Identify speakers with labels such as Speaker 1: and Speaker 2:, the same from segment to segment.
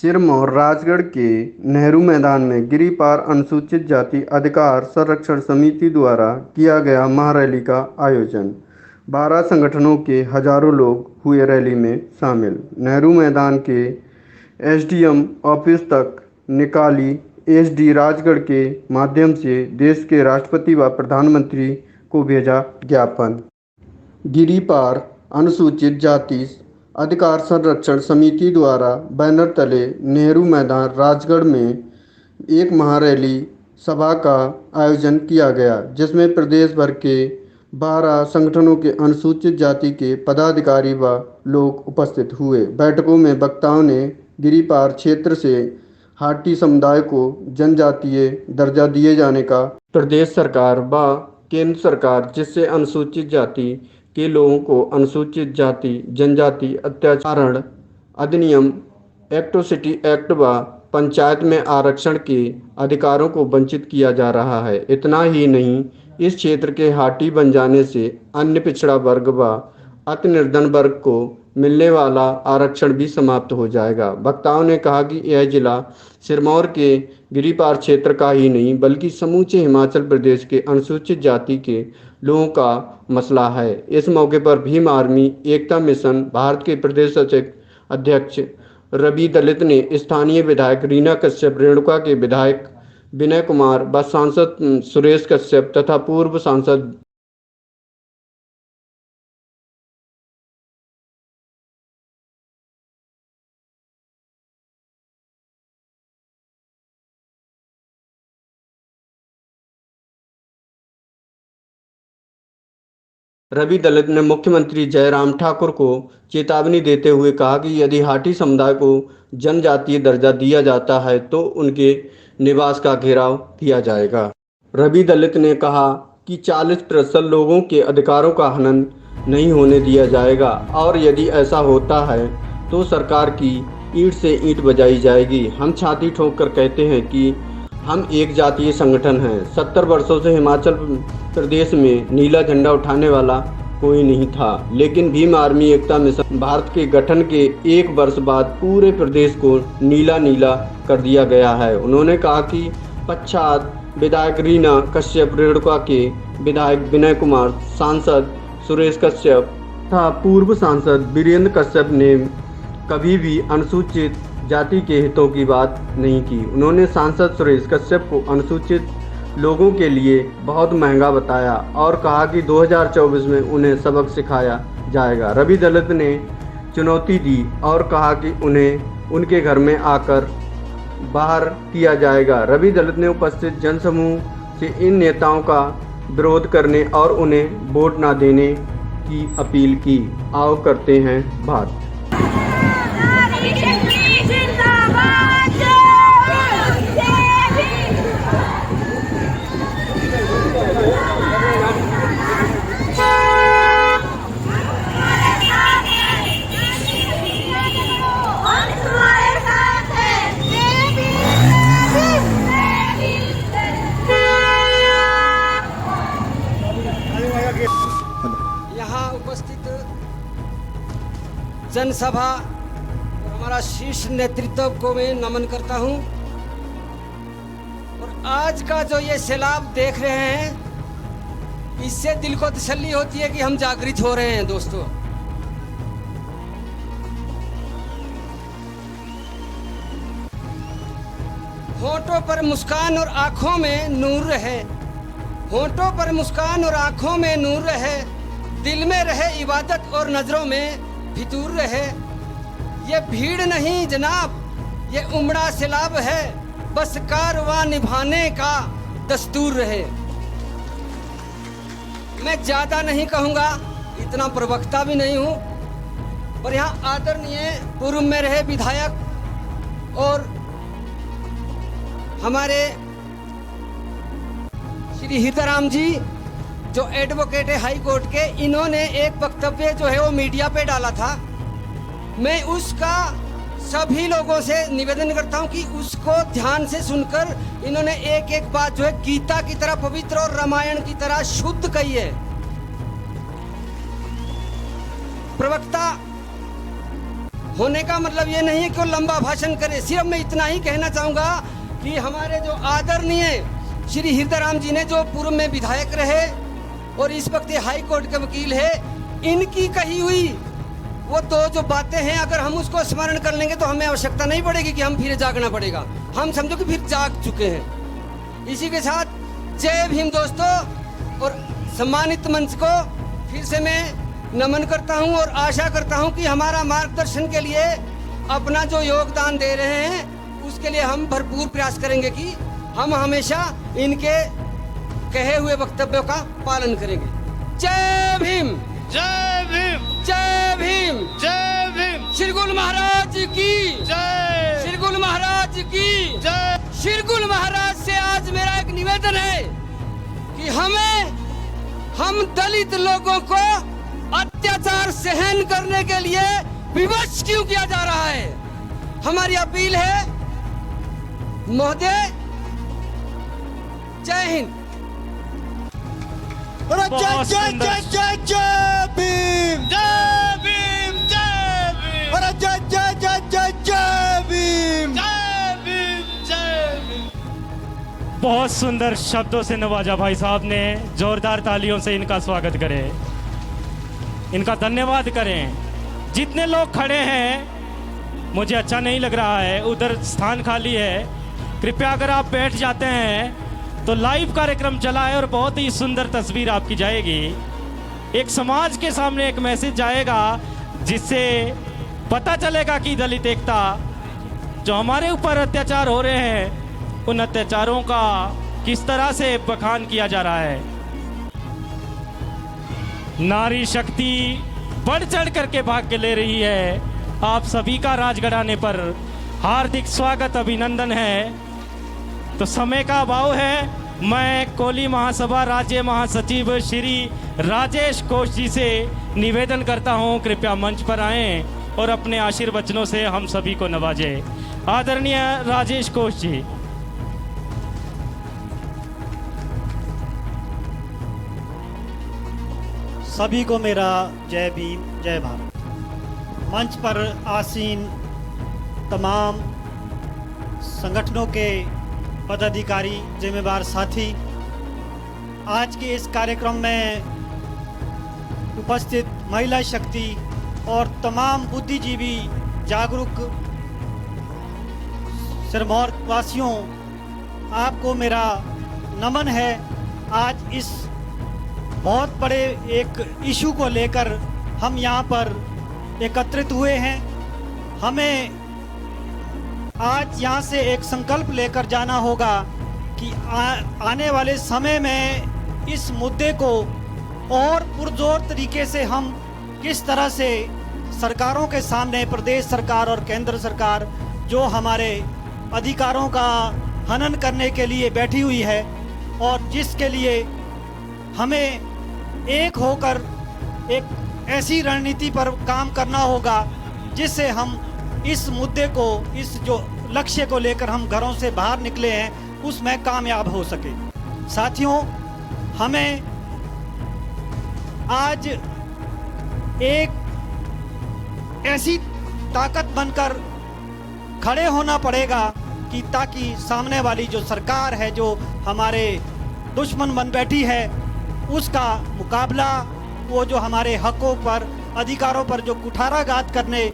Speaker 1: सिरमौर राजगढ़ के नेहरू मैदान में गिरिपार अनुसूचित जाति अधिकार संरक्षण समिति द्वारा किया गया महारैली का आयोजन। 12 संगठनों के हजारों लोग हुए रैली में शामिल। नेहरू मैदान के एसडीएम ऑफिस तक निकाली एसडी राजगढ़ के माध्यम से देश के राष्ट्रपति व प्रधानमंत्री को भेजा ज्ञापन। गिरिपार अनुसूचित जाति अधिकार संरक्षण समिति द्वारा बैनर तले नेहरू मैदान राजगढ़ में एक महारैली सभा का आयोजन किया गया, जिसमें प्रदेश भर के 12 संगठनों के अनुसूचित जाति के पदाधिकारी व लोग उपस्थित हुए। बैठकों में वक्ताओं ने गिरिपार क्षेत्र से हाटी समुदाय को जनजातीय दर्जा दिए जाने का प्रदेश सरकार व केंद्र सरकार, जिससे अनुसूचित जाति के लोगों को अनुसूचित जाति जनजाति अत्याचारण अधिनियम, एट्रोसिटी एक्ट व पंचायत में आरक्षण के अधिकारों को वंचित किया जा रहा है। इतना ही नहीं, इस क्षेत्र के हाटी बन जाने से अन्य पिछड़ा वर्ग व अति निर्धन वर्ग को मिलने वाला आरक्षण भी समाप्त हो जाएगा। वक्ताओं ने कहा कि यह जिला सिरमौर के गिरिपार क्षेत्र का ही नहीं बल्कि समूचे हिमाचल प्रदेश के अनुसूचित जाति के लोगों का मसला है। इस मौके पर भीम आर्मी एकता मिशन भारत के प्रदेश सचिव अध्यक्ष रवि दलित ने स्थानीय विधायक रीना कश्यप, रेणुका के विधायक विनय कुमार व सांसद सुरेश कश्यप तथा पूर्व सांसद रवि दलित ने मुख्यमंत्री जयराम ठाकुर को चेतावनी देते हुए कहा कि यदि हाटी समुदाय को जनजातीय दर्जा दिया जाता है तो उनके निवास का घेराव किया जाएगा। रवि दलित ने कहा कि 40% लोगों के अधिकारों का हनन नहीं होने दिया जाएगा और यदि ऐसा होता है तो सरकार की ईंट से ईंट बजाई जाएगी। हम छाती ठोक कर कहते हैं कि हम एक जातीय संगठन हैं। 70 वर्षों से हिमाचल प्रदेश में नीला झंडा उठाने वाला कोई नहीं था, लेकिन भीम आर्मी एकता मिशन भारत के गठन के 1 वर्ष बाद पूरे प्रदेश को नीला नीला कर दिया गया है। उन्होंने कहा कि पश्चात विधायक रीना कश्यप, रेणुका के विधायक विनय कुमार, सांसद सुरेश कश्यप तथा पूर्व सांसद वीरेंद्र कश्यप ने कभी भी अनुसूचित जाति के हितों की बात नहीं की। उन्होंने सांसद सुरेश कश्यप को अनुसूचित लोगों के लिए बहुत महंगा बताया और कहा कि 2024 में उन्हें सबक सिखाया जाएगा। रवि दलित ने चुनौती दी और कहा कि उन्हें उनके घर में आकर बाहर किया जाएगा। रवि दलित ने उपस्थित जनसमूह से इन नेताओं का विरोध करने और उन्हें वोट न देने की अपील की। आओ करते हैं बात।
Speaker 2: यहाँ उपस्थित जनसभा और हमारा शीर्ष नेतृत्व को मैं नमन करता हूँ। और आज का जो ये सैलाब देख रहे हैं, इससे दिल को तसल्ली होती है कि हम जागृत हो रहे हैं। दोस्तों, होठों पर मुस्कान और आंखों में नूर रहे, होठों पर मुस्कान और आंखों में नूर रहे, दिल में रहे इबादत और नजरों में फितूर रहे। ये भीड़ नहीं जनाब, ये उमड़ा सैलाब है, बस कारवां निभाने का दस्तूर रहे। मैं ज्यादा नहीं कहूँगा, इतना प्रवक्ता भी नहीं हूँ, पर यहाँ आदरणीय पूर्व में रहे विधायक और हमारे श्री हिरदाराम जी जो एडवोकेट है हाई कोर्ट के, इन्होंने एक वक्तव्य जो है वो मीडिया पे डाला था। मैं उसका सभी लोगों से निवेदन करता हूं कि उसको ध्यान से सुनकर इन्होंने एक एक बात जो है गीता की तरह पवित्र और रामायण की तरह शुद्ध कही है। प्रवक्ता होने का मतलब ये नहीं है कि वो लंबा भाषण करे। सिर्फ मैं इतना ही कहना चाहूँगा कि हमारे जो आदरणीय श्री हृदयराम जी ने, जो पूर्व में विधायक रहे और इस वक्त ये हाई कोर्ट के वकील है, इनकी कही हुई वो दो जो बातें हैं, अगर हम उसको स्मरण कर लेंगे तो हमें आवश्यकता नहीं पड़ेगी कि हम फिर जागना पड़ेगा। हम समझो कि फिर जाग चुके हैं। इसी के साथ जय भीम दोस्तों, और सम्मानित मंच को फिर से मैं नमन करता हूं और आशा करता हूं कि हमारा मार्गदर्शन के लिए अपना जो योगदान दे रहे हैं उसके लिए हम भरपूर प्रयास करेंगे कि हम हमेशा इनके कहे हुए वक्तव्यों का पालन करेंगे। जय भीम,
Speaker 3: जय भीम,
Speaker 2: जय भीम,
Speaker 3: जय भीम,
Speaker 2: श्री गुरु महाराज की
Speaker 3: जय,
Speaker 2: श्री गुरु महाराज की
Speaker 3: जय।
Speaker 2: श्री गुरु महाराज से आज मेरा एक निवेदन है कि हम दलित लोगों को अत्याचार सहन करने के लिए विवश क्यों किया जा रहा है। हमारी अपील है महोदय, जय हिंद।
Speaker 3: जय जय जय जय जय भीम, जय भीम, जय भीम, अरे जय जय जय जय जय भीम, जय भीम, जय भीम।
Speaker 4: बहुत सुंदर शब्दों से नवाजा भाई साहब ने। जोरदार तालियों से इनका स्वागत करें, इनका धन्यवाद करें। जितने लोग खड़े हैं, मुझे अच्छा नहीं लग रहा है, उधर स्थान खाली है, कृपया अगर आप बैठ जाते हैं तो लाइव कार्यक्रम चला है और बहुत ही सुंदर तस्वीर आपकी जाएगी। एक समाज के सामने एक मैसेज जाएगा जिससे पता चलेगा कि दलित एकता, जो हमारे ऊपर अत्याचार हो रहे हैं, उन अत्याचारों का किस तरह से बखान किया जा रहा है। नारी शक्ति बढ़ चढ़ करके भाग्य ले रही है। आप सभी का राजगढ़ाने पर हार्दिक स्वागत, अभिनंदन है। तो समय का अभाव है, मैं कोली महासभा राज्य महासचिव श्री राजेश कोश जी से निवेदन करता हूं, कृपया मंच पर आएं और अपने आशीर्वचनों से हम सभी को नवाजें। आदरणीय राजेश कोश जी।
Speaker 5: सभी को मेरा जय भीम, जय भारत। मंच पर आसीन तमाम संगठनों के पदाधिकारी, जिम्मेदार साथी, आज के इस कार्यक्रम में उपस्थित महिला शक्ति और तमाम बुद्धिजीवी जागरूक सिरमौर वासियों, आपको मेरा नमन है। आज इस बहुत बड़े एक इशू को लेकर हम यहाँ पर एकत्रित हुए हैं। हमें आज यहाँ से एक संकल्प लेकर जाना होगा कि आने वाले समय में इस मुद्दे को और पुरजोर तरीके से हम किस तरह से सरकारों के सामने, प्रदेश सरकार और केंद्र सरकार जो हमारे अधिकारों का हनन करने के लिए बैठी हुई है और जिसके लिए हमें एक होकर एक ऐसी रणनीति पर काम करना होगा जिससे हम इस मुद्दे को, इस जो लक्ष्य को लेकर हम घरों से बाहर निकले हैं, उसमें कामयाब हो सके। साथियों, हमें आज एक ऐसी ताकत बनकर खड़े होना पड़ेगा कि ताकि सामने वाली जो सरकार है, जो हमारे दुश्मन बन बैठी है, उसका मुकाबला, वो जो हमारे हकों पर, अधिकारों पर जो कुठाराघात करने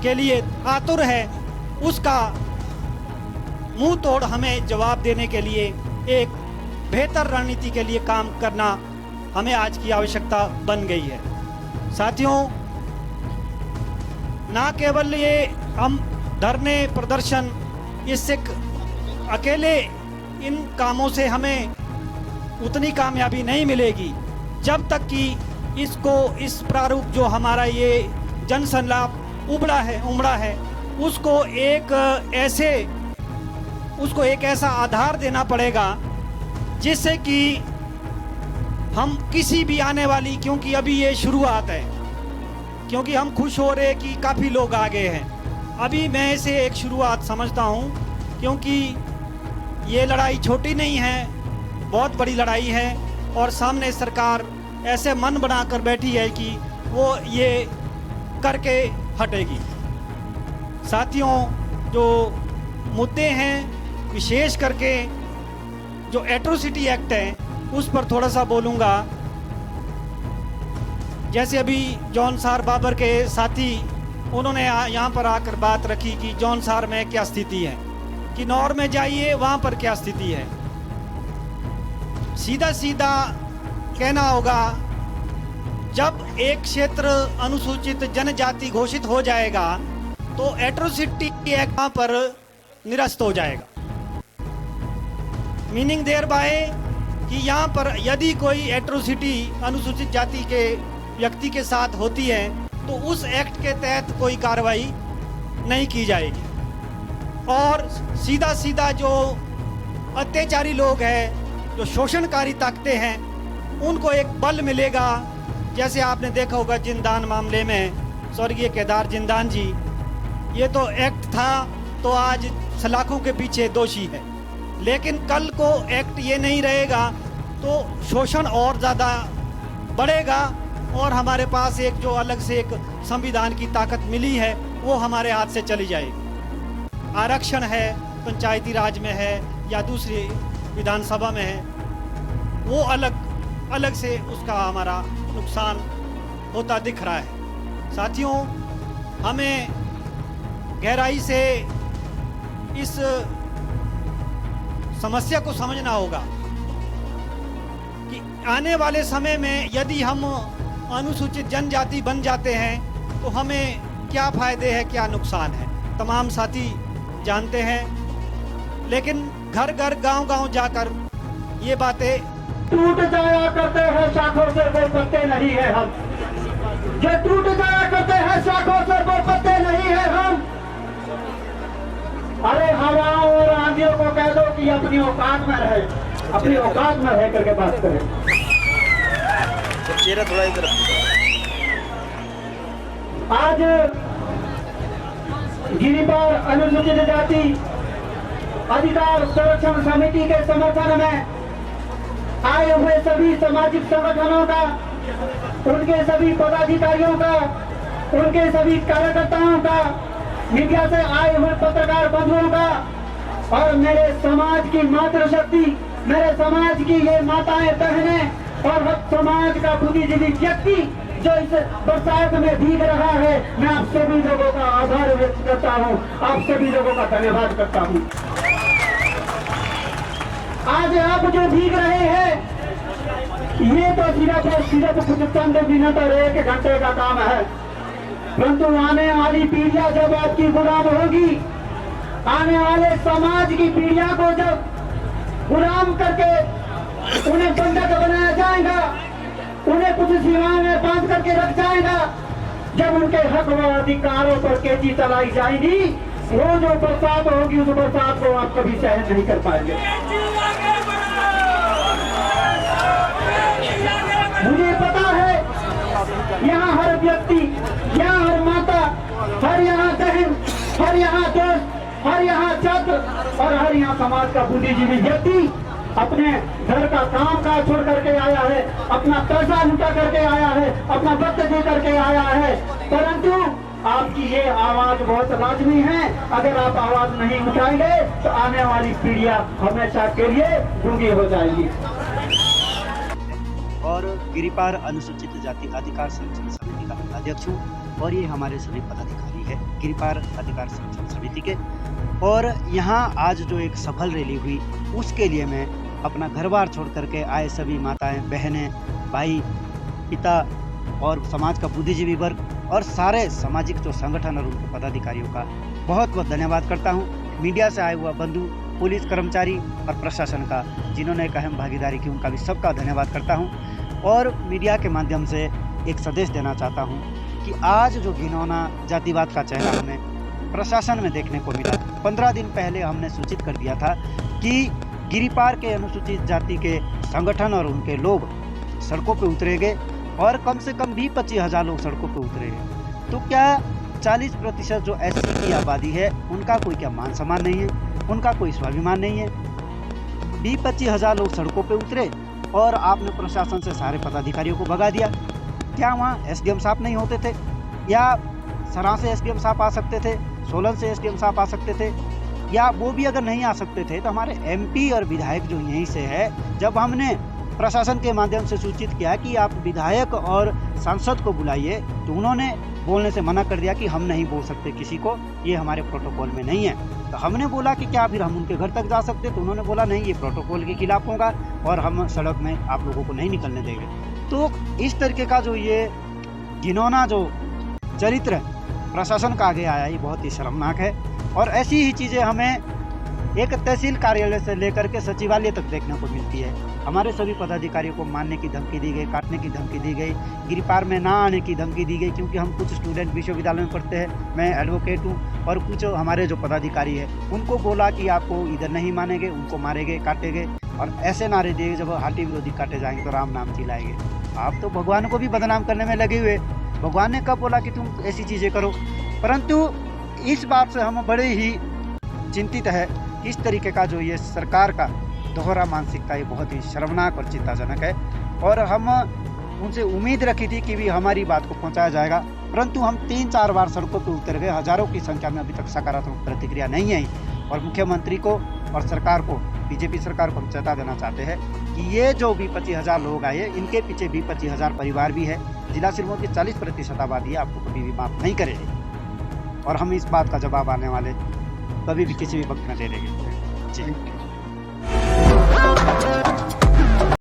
Speaker 5: के लिए आतुर है, उसका मुंह तोड़ हमें जवाब देने के लिए एक बेहतर रणनीति के लिए काम करना हमें आज की आवश्यकता बन गई है। साथियों, ना केवल ये हम धरने प्रदर्शन, इससे अकेले इन कामों से हमें उतनी कामयाबी नहीं मिलेगी जब तक कि इसको, इस प्रारूप जो हमारा ये जन संलाप उमड़ा है उसको एक ऐसा आधार देना पड़ेगा जिससे कि हम किसी भी आने वाली, क्योंकि अभी ये शुरुआत है, क्योंकि हम खुश हो रहे कि काफ़ी लोग आ गए हैं, अभी मैं इसे एक शुरुआत समझता हूँ, क्योंकि ये लड़ाई छोटी नहीं है, बहुत बड़ी लड़ाई है और सामने सरकार ऐसे मन बनाकर बैठी है कि वो ये करके हटेगी। साथियों, जो मुद्दे हैं विशेष करके जो एट्रोसिटी एक्ट है उस पर थोड़ा सा बोलूँगा। जैसे अभी जॉन सार बाबर के साथी उन्होंने यहाँ पर आकर बात रखी कि जॉन सार में क्या स्थिति है, कि नौर में जाइए वहाँ पर क्या स्थिति है। सीधा सीधा कहना होगा, जब एक क्षेत्र अनुसूचित जनजाति घोषित हो जाएगा तो एट्रोसिटी एक्ट वहाँ पर निरस्त हो जाएगा। मीनिंग देयर बाय कि यहाँ पर यदि कोई एट्रोसिटी अनुसूचित जाति के व्यक्ति के साथ होती है तो उस एक्ट के तहत कोई कार्रवाई नहीं की जाएगी। और सीधा सीधा जो अत्याचारी लोग हैं, जो शोषणकारी ताकतें हैं, उनको एक बल मिलेगा। जैसे आपने देखा होगा जिंदान मामले में स्वर्गीय केदार जिंदान जी, ये तो एक्ट था तो आज सलाखों के पीछे दोषी है, लेकिन कल को एक्ट ये नहीं रहेगा तो शोषण और ज़्यादा बढ़ेगा और हमारे पास एक जो अलग से एक संविधान की ताकत मिली है वो हमारे हाथ से चली जाएगी। आरक्षण है, पंचायती राज में है या दूसरी विधानसभा में है, वो अलग से उसका हमारा नुकसान होता दिख रहा है। साथियों, हमें गहराई से इस समस्या को समझना होगा कि आने वाले समय में यदि हम अनुसूचित जनजाति बन जाते हैं तो हमें क्या फायदे हैं, क्या नुकसान है, तमाम साथी जानते हैं। लेकिन घर घर गांव-गांव जाकर ये बातें
Speaker 6: टूट जाया करते हैं शाखों से वो पत्ते नहीं है हम, जो टूट जाया करते हैं शाखों से वो पत्ते नहीं है हम। अरे हवाओं और आंधियों को कह दो कि अपनी औकात में रहे, अपनी औकात में रह करके बात करें।
Speaker 3: चेहरा थोड़ा इधर।
Speaker 6: आज गिरिपार अनुसूचित जाति अधिकार संरक्षण समिति के समर्थन में आए हुए सभी सामाजिक संगठनों का, उनके सभी पदाधिकारियों का, उनके सभी कार्यकर्ताओं का, मीडिया से आए हुए पत्रकार बंधुओं का और मेरे समाज की मातृशक्ति, मेरे समाज की ये माताएं बहनें और हर समाज का बुद्धिजीवी व्यक्ति जो इस बरसात में भीग रहा है, मैं आप सभी लोगों का आभार व्यक्त करता हूँ, आप सभी लोगों का धन्यवाद करता हूँ। आज आप जो भीग रहे हैं ये तो सिर्फ कुछ चंद मिनट और 1 घंटे का काम है, परंतु आने वाली पीढ़ियां जब आपकी गुलाम होगी, आने वाले समाज की पीढ़ियां को जब गुलाम करके उन्हें बंधक बनाया जाएगा, उन्हें कुछ सीमाओं में बांध करके रख जाएगा, जब उनके हक व अधिकारों पर कैची चलाई जाएगी, वो जो बरसात होगी उस बरसात को आप कभी सहन नहीं कर पाएंगे। मुझे पता है यहाँ हर व्यक्ति, यहाँ हर माता, हर यहाँ बहन, हर यहाँ दोस्त, हर यहाँ छात्र और हर यहाँ समाज का बुद्धिजीवी व्यक्ति अपने घर का काम काज छोड़ करके आया है, अपना पैसा लुटा करके आया है, अपना वक्त दे करके आया है, परंतु आपकी ये आवाज बहुत लाजमी है। अगर आप आवाज नहीं उठाएंगे तो आने वाली पीढ़ियां हमेशा के लिए गूंगी हो जाएगी।
Speaker 7: और गिरिपार अनुसूचित जाति अधिकार संरक्षण समिति का अध्यक्ष हूँ और ये हमारे सभी पदाधिकारी है गिरिपार अधिकार संरक्षण समिति के। और यहाँ आज जो एक सफल रैली हुई उसके लिए मैं अपना घर बार छोड़ करके आए सभी माताएं, बहनें, भाई, पिता और समाज का बुद्धिजीवी वर्ग और सारे सामाजिक जो संगठन और उनके पदाधिकारियों का बहुत बहुत धन्यवाद करता हूँ। मीडिया से आए हुआ बंधु, पुलिस कर्मचारी और प्रशासन का जिन्होंने एक अहम भागीदारी की, उनका भी सबका धन्यवाद करता हूँ। और मीडिया के माध्यम से एक संदेश देना चाहता हूँ कि आज जो घिनौना जातिवाद का चेहरा हमें प्रशासन में देखने को मिला, 15 दिन पहले हमने सूचित कर दिया था कि गिरिपार के अनुसूचित जाति के संगठन और उनके लोग सड़कों पर उतरेंगे और कम से कम 20-25 हज़ार लोग सड़कों पर उतरे हैं। तो क्या 40% जो एससी की आबादी है उनका कोई क्या मान सम्मान नहीं है, उनका कोई स्वाभिमान नहीं है? 20-25 हज़ार लोग सड़कों पे उतरे और आपने प्रशासन से सारे पदाधिकारियों को भगा दिया। क्या वहाँ एसडीएम साहब नहीं होते थे? या सरा से एसडीएम साहब आ सकते थे, सोलन से एसडीएम साहब आ सकते थे, या वो भी अगर नहीं आ सकते थे तो हमारे एमपी और विधायक जो यहीं से है, जब हमने प्रशासन के माध्यम से सूचित किया कि आप विधायक और सांसद को बुलाइए, तो उन्होंने बोलने से मना कर दिया कि हम नहीं बोल सकते किसी को, ये हमारे प्रोटोकॉल में नहीं है। तो हमने बोला कि क्या फिर हम उनके घर तक जा सकते, तो उन्होंने बोला नहीं, ये प्रोटोकॉल के खिलाफ होगा और हम सड़क में आप लोगों को नहीं निकलने देंगे। तो इस तरीके का जो ये घिनौना जो चरित्र प्रशासन का आगे आया, ये बहुत ही शर्मनाक है। और ऐसी ही चीज़ें हमें एक तहसील कार्यालय से लेकर के सचिवालय तक देखने को मिलती है। हमारे सभी पदाधिकारियों को मारने की धमकी दी गई, काटने की धमकी दी गई, गिरिपार में ना आने की धमकी दी गई, क्योंकि हम कुछ स्टूडेंट विश्वविद्यालय में पढ़ते हैं, मैं एडवोकेट हूँ, और कुछ हमारे जो पदाधिकारी है उनको बोला कि आपको इधर नहीं मानेंगे, उनको मारेंगे, काटेंगे, और ऐसे नारे दिए जब हाथी विरोधी काटे जाएंगे तो राम नाम चिल्लाएंगे। आप तो भगवान को भी बदनाम करने में लगे हुए। भगवान ने कब बोला कि तुम ऐसी चीज़ें करो? परंतु इस बात से हम बड़े ही चिंतित है। इस तरीके का जो ये सरकार का दोहरा मानसिकता, ये बहुत ही शर्मनाक और चिंताजनक है। और हम उनसे उम्मीद रखी थी कि भी हमारी बात को पहुंचाया जाएगा, परंतु हम 3-4 बार सड़कों पर उतर गए, हजारों की संख्या में अभी तक सकारात्मक प्रतिक्रिया नहीं आई। और मुख्यमंत्री को और सरकार को, बीजेपी सरकार को हम चेता देना चाहते हैं कि ये जो भी 25,000 लोग आए, इनके पीछे भी 25,000 परिवार भी है। जिला सिरमौर की 40% आबादी आपको कभी भी माफ नहीं करेगी, और हम इस बात का जवाब आने वाले कभी भी किसी भी वक्त में दे देंगे। जी।